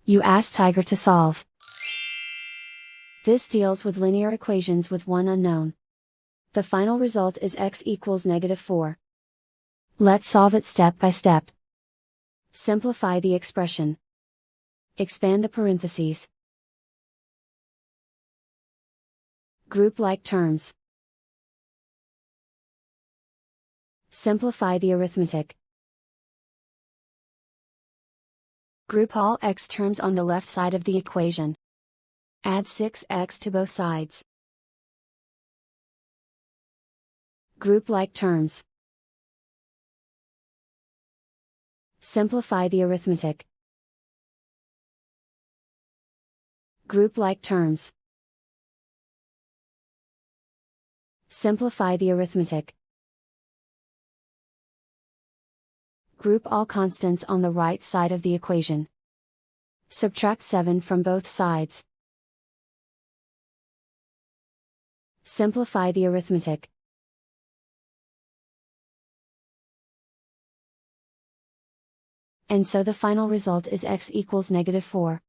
You ask Tiger to solve. This deals with linear equations with one unknown. The final result is x equals -4. Let's solve it step by step. Simplify the expression. Expand the parentheses. Group like terms. Simplify the arithmetic. Group all x terms on the left side of the equation. Add 6x to both sides. Group like terms. Simplify the arithmetic. Group like terms. Simplify the arithmetic. Group all constants on the right side of the equation. Subtract 7 from both sides. Simplify the arithmetic. And so the final result is x equals -4.